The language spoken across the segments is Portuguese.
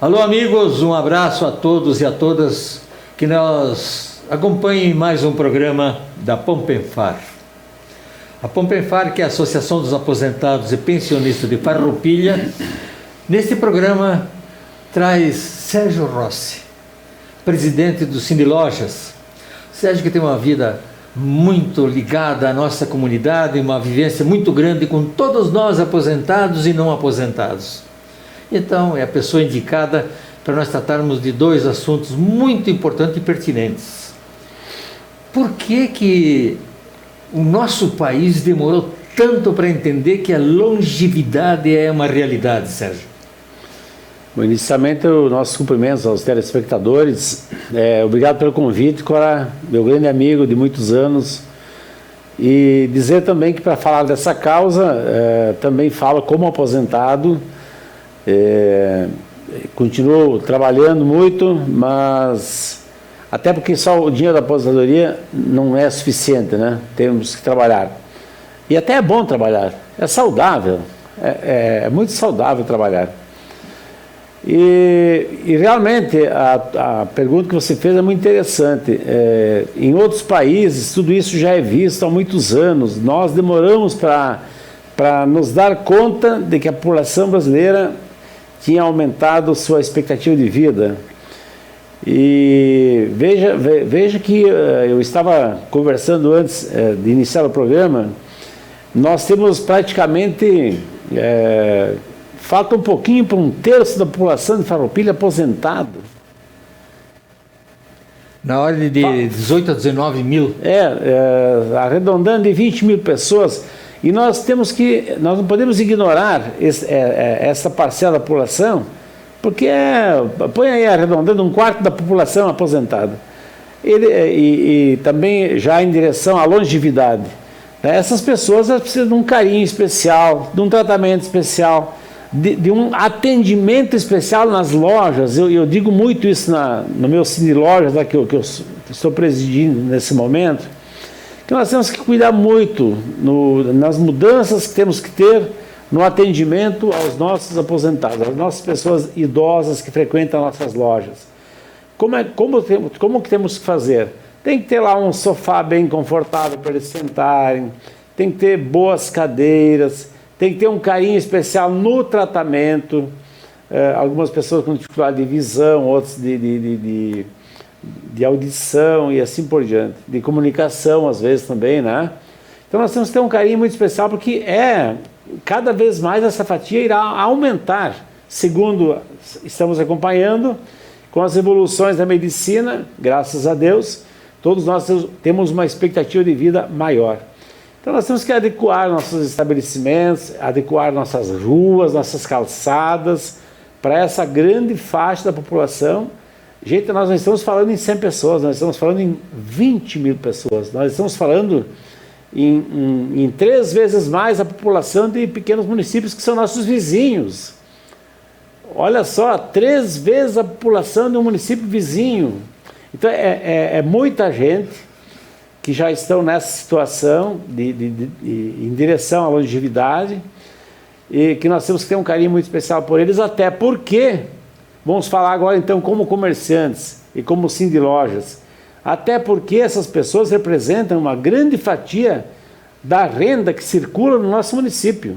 Alô, amigos, um abraço a todos e a todas que nos acompanhem em mais um programa da Pompenfar. A Pompenfar, que é a Associação dos Aposentados e Pensionistas de Farroupilha, neste programa traz Sérgio Rossi, presidente do Cine Lojas. Sérgio, que tem uma vida muito ligada à nossa comunidade, uma vivência muito grande com todos nós aposentados e não aposentados. Então, é a pessoa indicada para nós tratarmos de dois assuntos muito importantes e pertinentes. Por que o nosso país demorou tanto para entender que a longevidade é uma realidade, Sérgio? Bom, inicialmente, os nossos cumprimentos aos telespectadores. Obrigado pelo convite, Cora, meu grande amigo de muitos anos. E dizer também que, para falar dessa causa, também falo como aposentado. Continuo trabalhando muito, mas até porque só o dinheiro da aposentadoria não é suficiente, né? Temos que trabalhar. E até é bom trabalhar, é saudável, é muito saudável trabalhar. E realmente a pergunta que você fez é muito interessante. Em outros países tudo isso já é visto há muitos anos. Nós demoramos para nos dar conta de que a população brasileira tinha aumentado sua expectativa de vida. E veja que eu estava conversando antes de iniciar o programa. Nós temos praticamente falta um pouquinho para 1/3 da população de Farroupilha aposentado. Na ordem de 18 a 19 mil. Arredondando de 20 mil pessoas. E nós não podemos ignorar essa parcela da população, porque põe aí arredondando 1/4 da população aposentada. E também já em direção à longevidade. Essas pessoas precisam de um carinho especial, de um tratamento especial, de um atendimento especial nas lojas. Eu digo muito isso no meu Cine Lojas, que eu estou presidindo nesse momento, que nós temos que cuidar muito nas mudanças que temos que ter no atendimento aos nossos aposentados, às nossas pessoas idosas que frequentam nossas lojas. Como que temos que fazer? Tem que ter lá um sofá bem confortável para eles sentarem, tem que ter boas cadeiras, tem que ter um carinho especial no tratamento. Algumas pessoas com dificuldade de visão, outras de audição e assim por diante, de comunicação às vezes também, né? Então nós temos que ter um carinho muito especial, porque cada vez mais essa fatia irá aumentar, segundo estamos acompanhando com as evoluções da medicina. Graças a Deus, todos nós temos uma expectativa de vida maior. Então nós temos que adequar nossos estabelecimentos, adequar nossas ruas, nossas calçadas para essa grande faixa da população. Gente, nós não estamos falando em 100 pessoas, nós estamos falando em 20 mil pessoas. Nós estamos falando em 3 vezes mais a população de pequenos municípios que são nossos vizinhos. Olha só, 3 vezes a população de um município vizinho. Então é muita gente que já estão nessa situação em direção à longevidade, e que nós temos que ter um carinho muito especial por eles, até porque, vamos falar agora então como comerciantes e como Cine Lojas, até porque essas pessoas representam uma grande fatia da renda que circula no nosso município.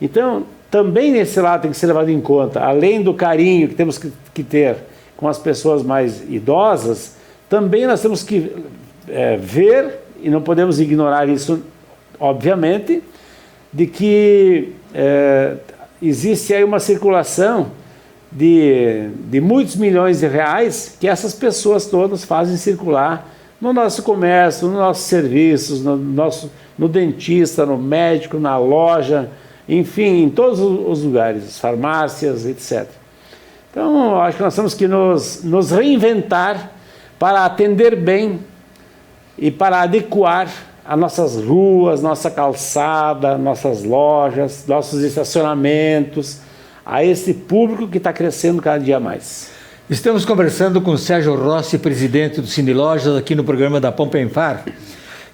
Então, também nesse lado tem que ser levado em conta, além do carinho que temos que ter com as pessoas mais idosas, também nós temos que ver, e não podemos ignorar isso, obviamente, de que existe aí uma circulação de muitos milhões de reais que essas pessoas todas fazem circular no nosso comércio, nos nossos serviços, no dentista, no médico, na loja, enfim, em todos os lugares, farmácias, etc. Então, acho que nós temos que nos reinventar para atender bem e para adequar as nossas ruas, nossa calçada, nossas lojas, nossos estacionamentos, a esse público que está crescendo cada dia mais. Estamos conversando com Sérgio Rossi, presidente do Cine Lojas, aqui no programa da Pompenfar.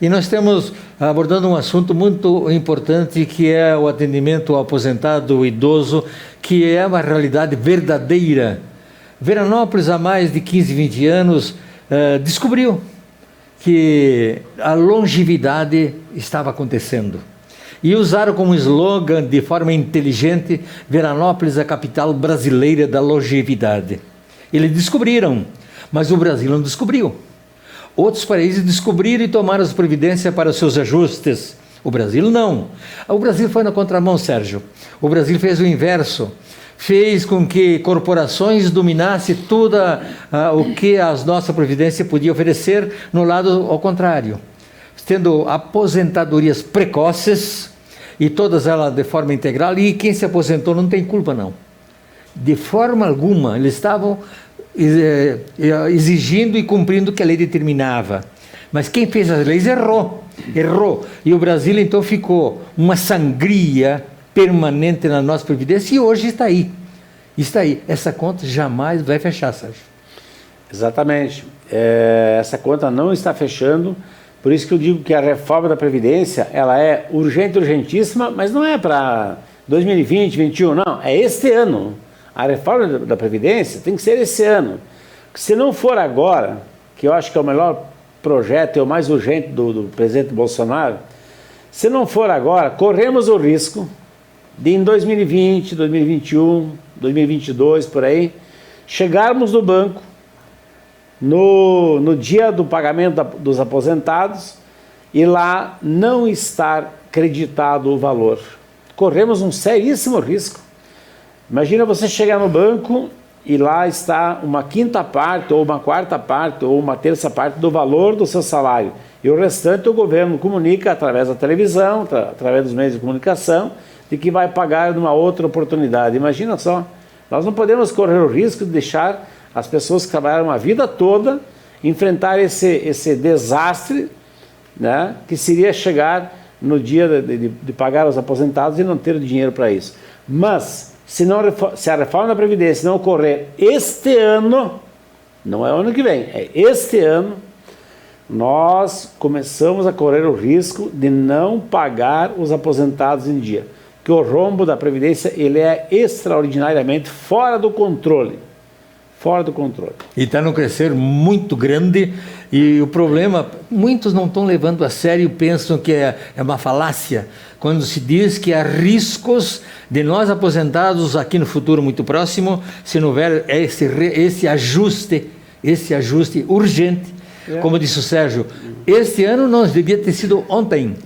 E nós estamos abordando um assunto muito importante, que é o atendimento ao aposentado idoso, que é uma realidade verdadeira Veranópolis, há mais de 15, 20 anos, descobriu que a longevidade estava acontecendo. E usaram como slogan, de forma inteligente, Veranópolis, a capital brasileira da longevidade. Eles descobriram, mas o Brasil não descobriu. Outros países descobriram e tomaram as providências para os seus ajustes. O Brasil não. O Brasil foi na contramão, Sérgio. O Brasil fez o inverso. Fez com que corporações dominassem tudo o que a nossa providência podia oferecer, no lado ao contrário. Tendo aposentadorias precoces, e todas elas de forma integral, e quem se aposentou não tem culpa, não. De forma alguma, eles estavam exigindo e cumprindo o que a lei determinava. Mas quem fez as leis errou. E o Brasil, então, ficou uma sangria permanente na nossa previdência, e hoje está aí. Essa conta jamais vai fechar, Sérgio. Exatamente. Essa conta não está fechando. Por isso que eu digo que a reforma da Previdência, ela é urgente, urgentíssima, mas não é para 2020, 2021, não. É este ano. A reforma da Previdência tem que ser esse ano. Se não for agora, que eu acho que é o melhor projeto e o mais urgente do presidente Bolsonaro, se não for agora, corremos o risco de em 2020, 2021, 2022, por aí, chegarmos no banco, no dia do pagamento dos aposentados, e lá não estar creditado o valor. Corremos um seríssimo risco. Imagina você chegar no banco e lá está uma quinta parte, ou uma quarta parte, ou uma terça parte do valor do seu salário. E o restante o governo comunica através da televisão, através dos meios de comunicação, de que vai pagar numa outra oportunidade. Imagina só, nós não podemos correr o risco de deixar as pessoas que trabalharam a vida toda enfrentar esse desastre, né, que seria chegar no dia de pagar os aposentados e não ter dinheiro para isso. Mas, se a reforma da Previdência não ocorrer este ano, não é o ano que vem, é este ano, nós começamos a correr o risco de não pagar os aposentados em dia. Que o rombo da Previdência, ele é extraordinariamente fora do controle. Fora do controle. E está num crescer muito grande, e o problema, muitos não estão levando a sério, pensam que é uma falácia, quando se diz que há riscos de nós aposentados aqui no futuro muito próximo, se não houver esse ajuste urgente. Como disse o Sérgio, este ano não devia ter sido ontem.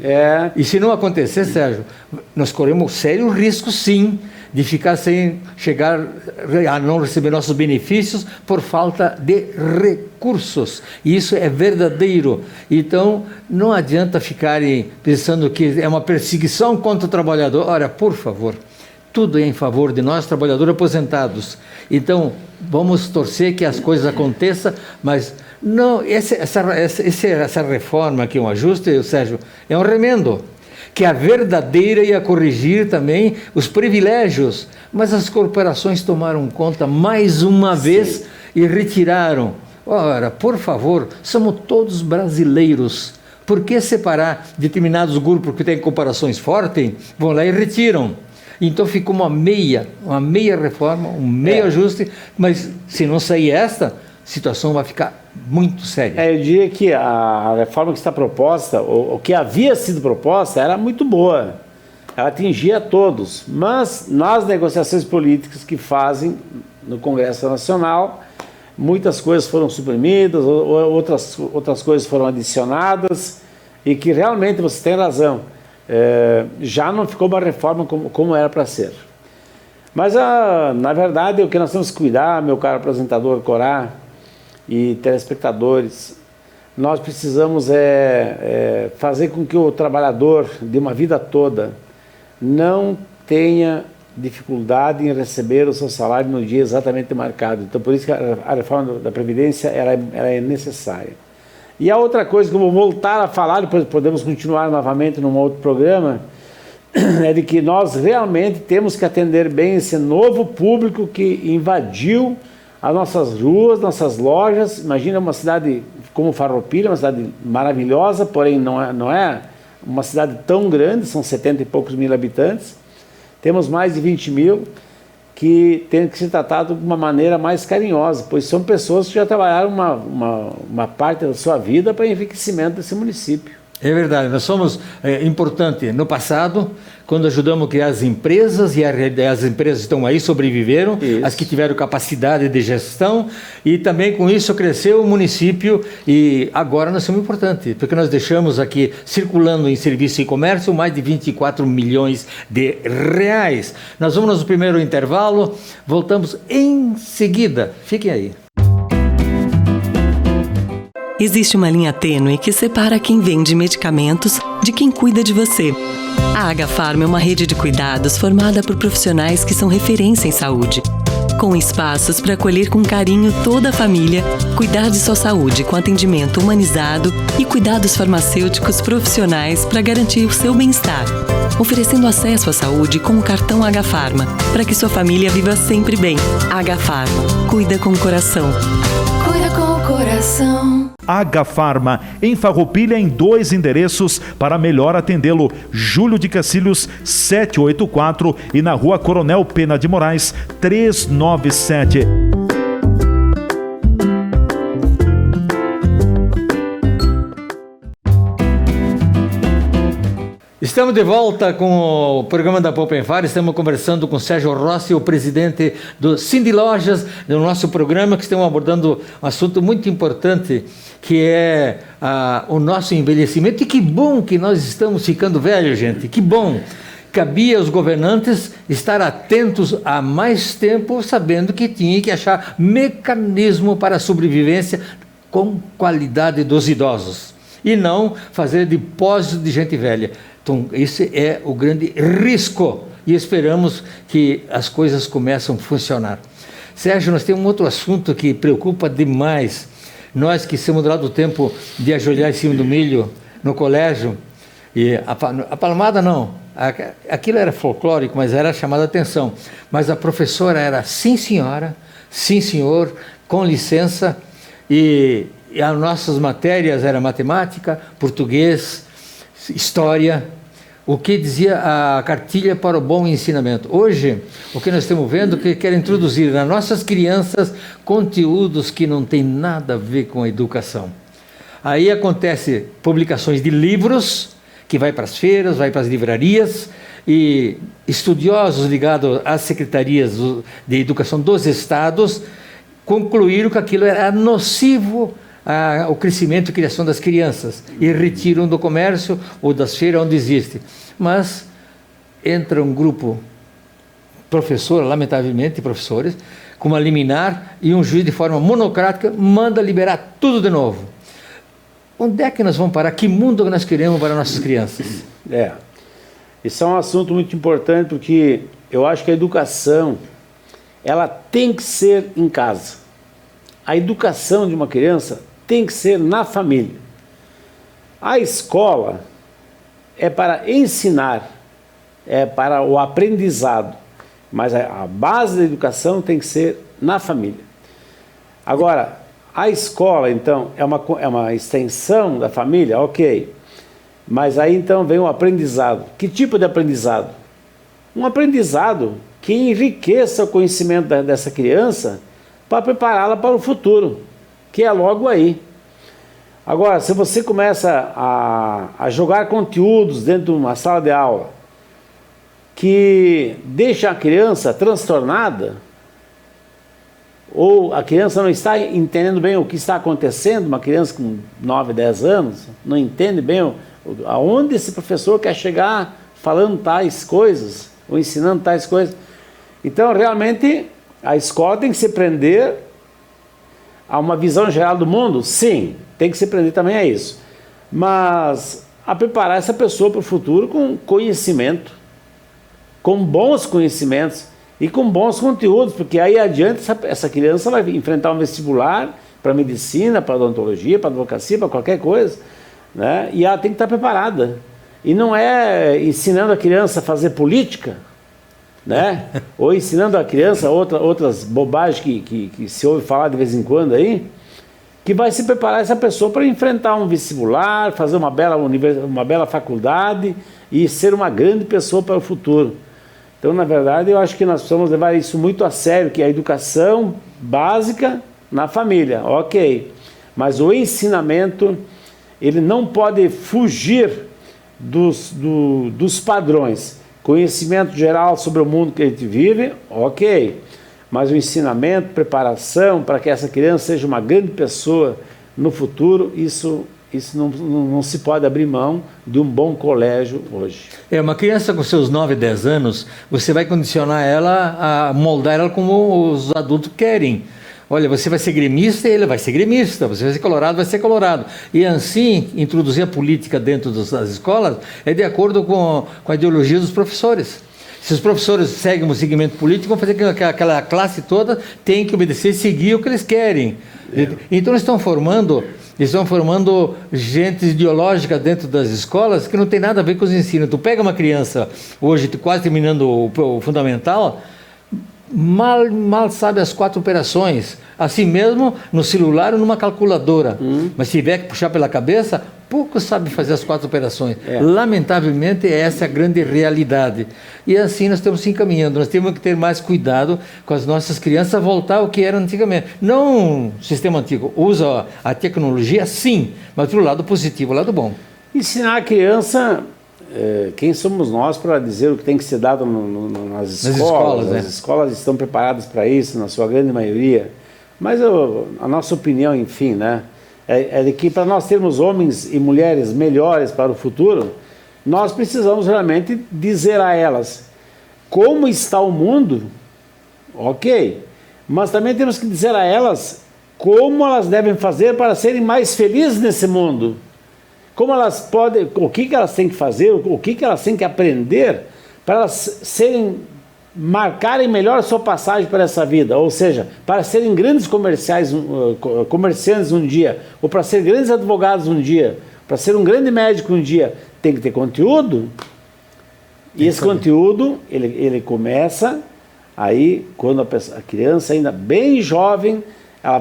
E se não acontecer, Sérgio, nós corremos sério risco, sim, de ficar sem chegar a não receber nossos benefícios por falta de recursos. E isso é verdadeiro. Então, não adianta ficarem pensando que é uma perseguição contra o trabalhador. Ora, por favor, tudo é em favor de nós, trabalhadores aposentados. Então, vamos torcer que as coisas aconteçam, mas não, essa reforma aqui, um ajuste, Sérgio, é um remendo, que a verdadeira ia corrigir também os privilégios, mas as corporações tomaram conta mais uma vez e retiraram. Ora, por favor, somos todos brasileiros. Por que separar determinados grupos que têm comparações fortes? Vão lá e retiram. Então ficou uma meia reforma, um meio ajuste, mas se não sair esta, a situação vai ficar muito séria. Eu diria que a reforma que está proposta, o que havia sido proposta, era muito boa. Ela atingia todos, mas nas negociações políticas que fazem no Congresso Nacional, muitas coisas foram suprimidas, outras coisas foram adicionadas, e que realmente você tem razão, já não ficou uma reforma como era para ser. Mas, na verdade, o que nós temos que cuidar, meu caro apresentador Corá e telespectadores, nós precisamos fazer com que o trabalhador de uma vida toda não tenha dificuldade em receber o seu salário no dia exatamente marcado. Então, por isso que a reforma da Previdência ela é necessária. E a outra coisa que eu vou voltar a falar, depois podemos continuar novamente num outro programa, é de que nós realmente temos que atender bem esse novo público que invadiu as nossas ruas, nossas lojas. Imagina uma cidade como Farroupilha, uma cidade maravilhosa, porém não é uma cidade tão grande, são 70 e poucos mil habitantes. Temos mais de 20 mil, que tem que ser tratado de uma maneira mais carinhosa, pois são pessoas que já trabalharam uma parte da sua vida para enriquecimento desse município. É verdade, nós somos importante no passado, quando ajudamos a criar as empresas, e as empresas estão aí, sobreviveram, Isso. as que tiveram capacidade de gestão, e também com isso cresceu o município, e agora nós somos importantes, porque nós deixamos aqui circulando em serviço e comércio mais de 24 milhões de reais. Nós vamos no primeiro intervalo, voltamos em seguida, fiquem aí. Existe uma linha tênue que separa quem vende medicamentos de quem cuida de você. A Agafarma é uma rede de cuidados formada por profissionais que são referência em saúde, com espaços para acolher com carinho toda a família, cuidar de sua saúde com atendimento humanizado e cuidados farmacêuticos profissionais para garantir o seu bem-estar, oferecendo acesso à saúde com o cartão Agafarma, para que sua família viva sempre bem. Agafarma, cuida com o coração. Cuida com o coração. Agafarma, em Farroupilha, em 2 endereços para melhor atendê-lo. Júlio de Cacilhos, 784 e na Rua Coronel Pena de Moraes, 397. Estamos de volta com o programa da Pompenfar. Estamos conversando com Sérgio Rossi, o presidente do Cindy Lojas, do nosso programa, que estamos abordando um assunto muito importante, que é o nosso envelhecimento. E que bom que nós estamos ficando velhos, gente, que bom. Cabia aos governantes estar atentos há mais tempo, sabendo que tinha que achar mecanismo para a sobrevivência com qualidade dos idosos, e não fazer depósito de gente velha. Então, esse é o grande risco, e esperamos que as coisas começem a funcionar. Sérgio, nós temos um outro assunto que preocupa demais. Nós que somos do lado do tempo de ajoelhar em cima do milho no colégio, e a palmada não, aquilo era folclórico, mas era chamada atenção. Mas a professora era sim senhora, sim senhor, com licença, e as nossas matérias eram matemática, português, história, o que dizia a cartilha para o bom ensinamento. Hoje, o que nós estamos vendo é que querem introduzir nas nossas crianças conteúdos que não tem nada a ver com a educação. Aí acontece publicações de livros, que vai para as feiras, vai para as livrarias, e estudiosos ligados às secretarias de educação dos estados concluíram que aquilo era nocivo o crescimento e criação das crianças, e retiram do comércio ou das feiras onde existe. Mas entra um grupo professor, lamentavelmente professores, com uma liminar, e um juiz de forma monocrática manda liberar tudo de novo. Onde é que nós vamos parar? Que mundo nós queremos para nossas crianças? Esse é um assunto muito importante, porque eu acho que a educação, ela tem que ser em casa. A educação de uma criança tem que ser na família. A escola é para ensinar, é para o aprendizado, mas a base da educação tem que ser na família. Agora, a escola, então, é uma extensão da família, ok, mas aí então vem o aprendizado. Que tipo de aprendizado? Um aprendizado que enriqueça o conhecimento dessa criança para prepará-la para o futuro, que é logo aí. Agora, se você começa a jogar conteúdos dentro de uma sala de aula que deixa a criança transtornada, ou a criança não está entendendo bem o que está acontecendo, uma criança com 9, 10 anos, não entende bem aonde esse professor quer chegar falando tais coisas, ou ensinando tais coisas. Então, realmente, a escola tem que se prender a uma visão geral do mundo? Sim, tem que se prender também a isso. Mas a preparar essa pessoa para o futuro com conhecimento, com bons conhecimentos e com bons conteúdos, porque aí adiante essa criança vai enfrentar um vestibular para medicina, para odontologia, para advocacia, para qualquer coisa, né? E ela tem que estar preparada. E não é ensinando a criança a fazer política, né? Ou ensinando a criança outras bobagens que se ouve falar de vez em quando aí, que vai se preparar essa pessoa para enfrentar um vestibular, fazer uma bela faculdade e ser uma grande pessoa para o futuro. Então, na verdade, eu acho que nós precisamos levar isso muito a sério, que é a educação básica na família, ok. Mas o ensinamento, ele não pode fugir dos padrões. Conhecimento geral sobre o mundo que a gente vive, ok. Mas o ensinamento, preparação para que essa criança seja uma grande pessoa no futuro, isso não se pode abrir mão de um bom colégio hoje. Uma criança com seus 9, 10 anos, você vai condicionar ela a moldar ela como os adultos querem. Olha, você vai ser gremista, ele vai ser gremista, você vai ser colorado, vai ser colorado. E assim, introduzir a política dentro das escolas é de acordo com a ideologia dos professores. Se os professores seguem um segmento político, vão fazer que aquela classe toda tem que obedecer e seguir o que eles querem. Então eles estão formando gente ideológica dentro das escolas que não tem nada a ver com os ensinos. Tu pega uma criança, hoje quase terminando o fundamental, mal sabe as 4 operações, assim mesmo no celular ou numa calculadora, mas se tiver que puxar pela cabeça, pouco sabe fazer as 4 operações. Lamentavelmente essa é a grande realidade, e assim nós estamos se encaminhando. Nós temos que ter mais cuidado com as nossas crianças, voltar ao que era antigamente, não o sistema antigo, usa a tecnologia sim, mas pelo lado positivo, o lado bom. Ensinar a criança, quem somos nós para dizer o que tem que ser dado nas escolas? As escolas estão preparadas para isso, na sua grande maioria, mas a nossa opinião, enfim, né, é de que para nós termos homens e mulheres melhores para o futuro, nós precisamos realmente dizer a elas como está o mundo, ok, mas também temos que dizer a elas como elas devem fazer para serem mais felizes nesse mundo. Como elas podem, o que elas têm que fazer, o que elas têm que aprender para elas marcarem melhor a sua passagem para essa vida, ou seja, para serem grandes comerciantes um dia, ou para ser grandes advogados um dia, para ser um grande médico um dia. Tem que ter conteúdo, e esse conteúdo, ele começa aí, quando a criança ainda bem jovem, ela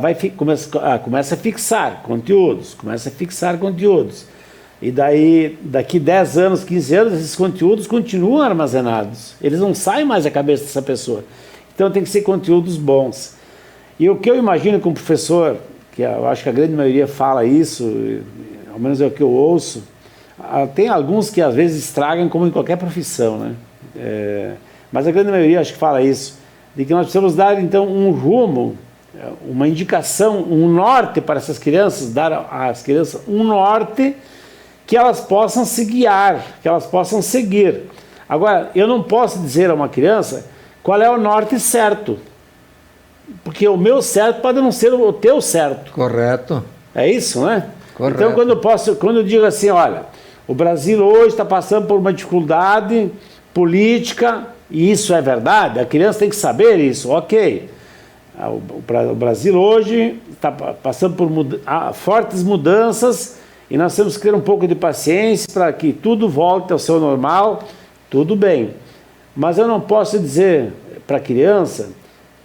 começa a fixar conteúdos, e daí, daqui 10 anos, 15 anos, esses conteúdos continuam armazenados. Eles não saem mais da cabeça dessa pessoa. Então tem que ser conteúdos bons. E o que eu imagino como professor, que eu acho que a grande maioria fala isso, ao menos é o que eu ouço, tem alguns que às vezes estragam, como em qualquer profissão, né? Mas a grande maioria acho que fala isso, de que nós precisamos dar então um rumo, uma indicação, um norte para essas crianças, dar às crianças um norte que elas possam se guiar, que elas possam seguir. Agora, eu não posso dizer a uma criança qual é o norte certo, porque o meu certo pode não ser o teu certo. Correto. É isso, né? Correto. Então, quando eu digo assim, olha, o Brasil hoje está passando por uma dificuldade política, e isso é verdade, a criança tem que saber isso, ok. O Brasil hoje está passando por fortes mudanças, e nós temos que ter um pouco de paciência para que tudo volte ao seu normal, tudo bem. Mas eu não posso dizer para a criança,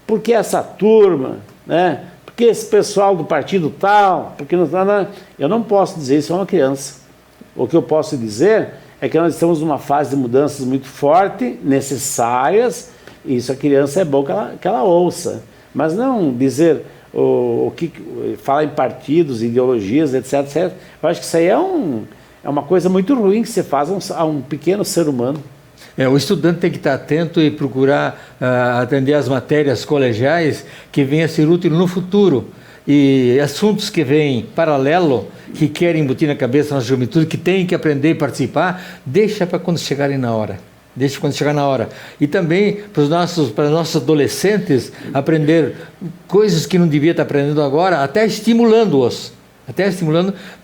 porque essa turma, né, porque esse pessoal do partido tal, porque eu não posso dizer isso a uma criança. O que eu posso dizer é que nós estamos numa fase de mudanças muito forte, necessárias, e isso a criança é bom que ela ouça. Mas não dizer o que falar em partidos, ideologias, etc, etc. Eu acho que isso aí é uma coisa muito ruim que se faz a um pequeno ser humano. O estudante tem que estar atento e procurar atender às matérias colegiais que venham a ser úteis no futuro. E assuntos que vêm paralelo, que querem embutir na cabeça na juventude, que tem que aprender e participar, deixa para quando chegarem na hora. Deixa quando chegar na hora. E também para os nossos adolescentes aprender coisas que não devia estar aprendendo agora, até estimulando-os.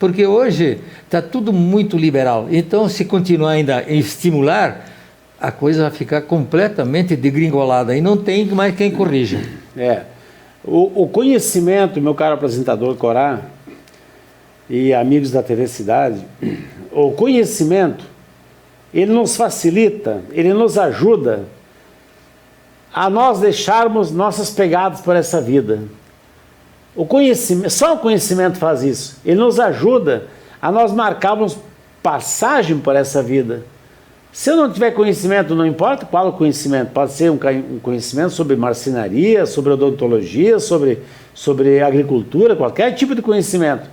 Porque hoje está tudo muito liberal. Então, se continuar ainda a estimular, a coisa vai ficar completamente degringolada e não tem mais quem corrija. O conhecimento, meu caro apresentador Corá e amigos da TV Cidade, o conhecimento, ele nos facilita, ele nos ajuda a nós deixarmos nossas pegadas por essa vida. Só o conhecimento faz isso. Ele nos ajuda a nós marcarmos passagem por essa vida. Se eu não tiver conhecimento, não importa qual o conhecimento, pode ser um conhecimento sobre marcenaria, sobre odontologia, sobre agricultura, qualquer tipo de conhecimento.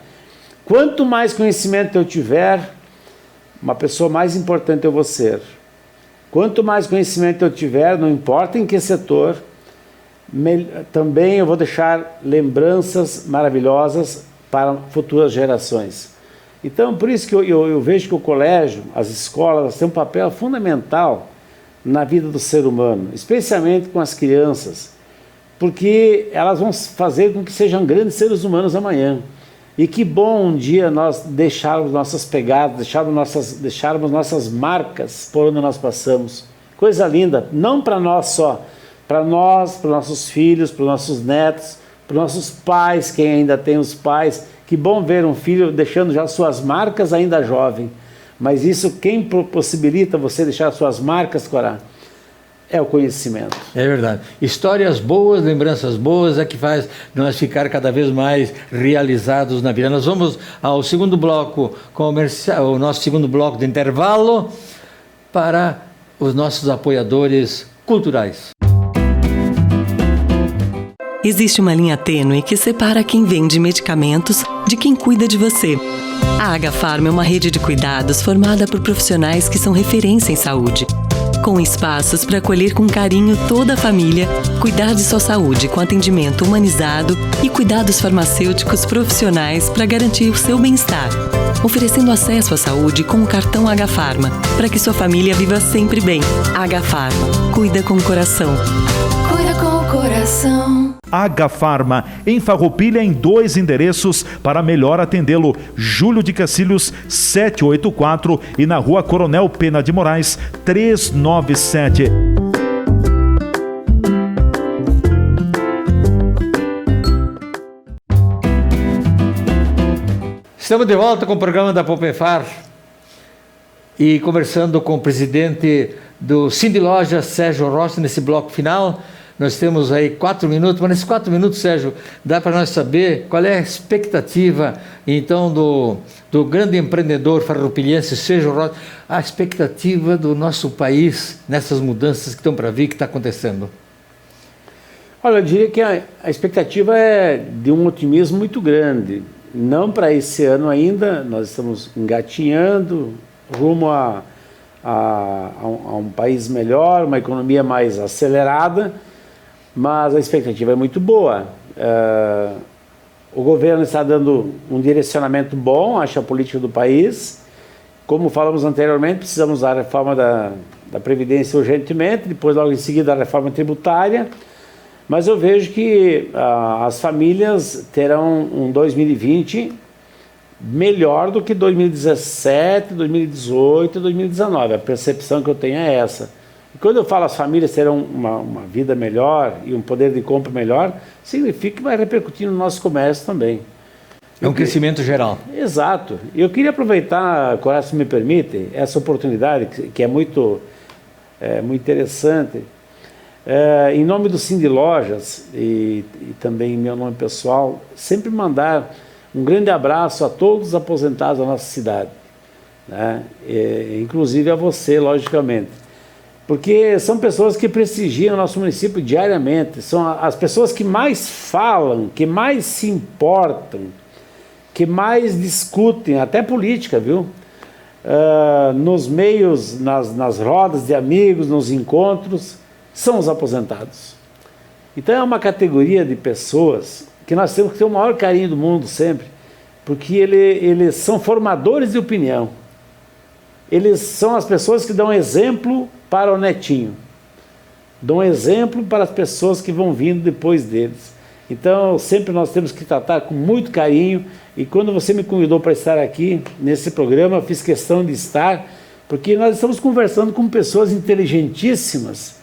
Quanto mais conhecimento eu tiver, uma pessoa mais importante eu vou ser. Quanto mais conhecimento eu tiver, não importa em que setor, também eu vou deixar lembranças maravilhosas para futuras gerações. Então, por isso que eu vejo que o colégio, as escolas, têm um papel fundamental na vida do ser humano, especialmente com as crianças, porque elas vão fazer com que sejam grandes seres humanos amanhã. E que bom um dia nós deixarmos nossas pegadas, deixarmos nossas marcas por onde nós passamos. Coisa linda, não para nós só, para nós, para nossos filhos, para os nossos netos, para os nossos pais, quem ainda tem os pais. Que bom ver um filho deixando já suas marcas ainda jovem. Mas isso, quem possibilita você deixar suas marcas, Corá? É o conhecimento. É verdade. Histórias boas, lembranças boas é que faz nós ficar cada vez mais realizados na vida. Nós vamos ao segundo bloco comercial, o nosso segundo bloco de intervalo para os nossos apoiadores culturais. Existe uma linha tênue que separa quem vende medicamentos de quem cuida de você. A Agafarma é uma rede de cuidados formada por profissionais que são referência em saúde, com espaços para acolher com carinho toda a família, cuidar de sua saúde com atendimento humanizado e cuidados farmacêuticos profissionais para garantir o seu bem-estar, oferecendo acesso à saúde com o cartão Agafarma, para que sua família viva sempre bem. Agafarma, cuida com o coração. Cuida com o coração. Agafarma, em Farroupilha, em 2 endereços para melhor atendê-lo. Júlio de Cacilhos, 784 e na Rua Coronel Pena de Moraes, 397. Estamos de volta com o programa da Pompefar e conversando com o presidente do Cindy Lojas, Sérgio Rossi, nesse bloco final. Nós temos aí 4 minutos, mas nesses 4 minutos, Sérgio, dá para nós saber qual é a expectativa, então, do grande empreendedor farroupilhense, Sérgio Rossi, a expectativa do nosso país nessas mudanças que estão para vir, que está acontecendo. Olha, eu diria que a expectativa é de um otimismo muito grande. Não para esse ano ainda, nós estamos engatinhando rumo a um país melhor, uma economia mais acelerada, mas a expectativa é muito boa. O governo está dando um direcionamento bom, acho, à política do país. Como falamos anteriormente, precisamos da reforma da Previdência urgentemente, depois logo em seguida a reforma tributária, mas eu vejo que as famílias terão um 2020 melhor do que 2017, 2018 e 2019. A percepção que eu tenho é essa. E quando eu falo as famílias terão uma vida melhor e um poder de compra melhor, significa que vai repercutir no nosso comércio também. É um crescimento geral. Exato. E eu queria aproveitar, Corá, se me permite, essa oportunidade que é muito interessante. Em nome do Cindy Lojas e também em meu nome pessoal, sempre mandar um grande abraço a todos os aposentados da nossa cidade, né? Inclusive a você, logicamente, porque são pessoas que prestigiam o nosso município diariamente, são as pessoas que mais falam, que mais se importam, que mais discutem, até política, viu? Nos meios, nas rodas de amigos, nos encontros, são os aposentados. Então é uma categoria de pessoas que nós temos que ter o maior carinho do mundo sempre, porque eles são formadores de opinião. Eles são as pessoas que dão exemplo para o netinho, dão exemplo para as pessoas que vão vindo depois deles. Então sempre nós temos que tratar com muito carinho, e quando você me convidou para estar aqui nesse programa, eu fiz questão de estar, porque nós estamos conversando com pessoas inteligentíssimas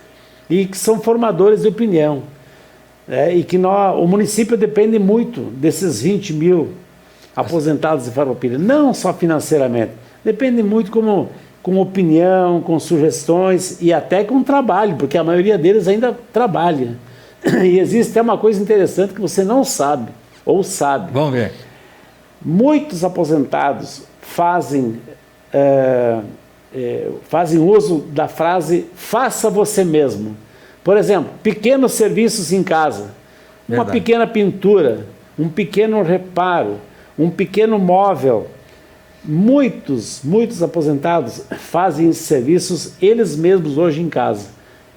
e que são formadores de opinião. E que o município depende muito desses 20 mil aposentados de Farroupilha, não só financeiramente, depende muito com opinião, com sugestões e até com trabalho, porque a maioria deles ainda trabalha. E existe até uma coisa interessante que você não sabe, ou sabe. Vamos ver. Muitos aposentados fazem fazem uso da frase faça você mesmo. Por exemplo, pequenos serviços em casa, uma Verdade. pequena pintura, um pequeno reparo, um pequeno móvel. Muitos aposentados fazem esses serviços eles mesmos hoje em casa.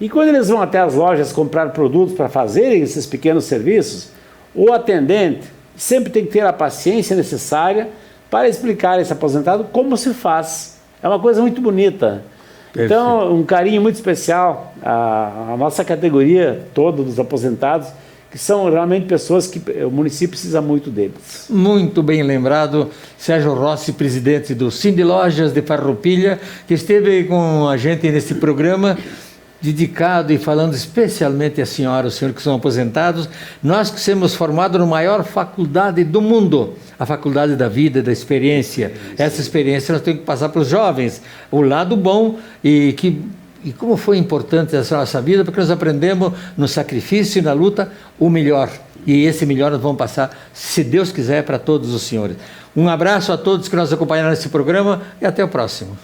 E quando eles vão até as lojas comprar produtos para fazerem esses pequenos serviços, o atendente sempre tem que ter a paciência necessária para explicar a esse aposentado como se faz. É uma coisa muito bonita. Então, um carinho muito especial à nossa categoria toda dos aposentados, que são realmente pessoas que o município precisa muito deles. Muito bem lembrado, Sérgio Rossi, presidente do Cindy Lojas de Farroupilha, que esteve com a gente nesse programa, dedicado e falando especialmente a senhora, os senhores que são aposentados, nós que somos formados na maior faculdade do mundo, a faculdade da vida, da experiência. Essa experiência nós temos que passar para os jovens, o lado bom e como foi importante essa nossa vida, porque nós aprendemos no sacrifício e na luta o melhor. E esse melhor nós vamos passar, se Deus quiser, para todos os senhores. Um abraço a todos que nos acompanharam nesse programa e até o próximo.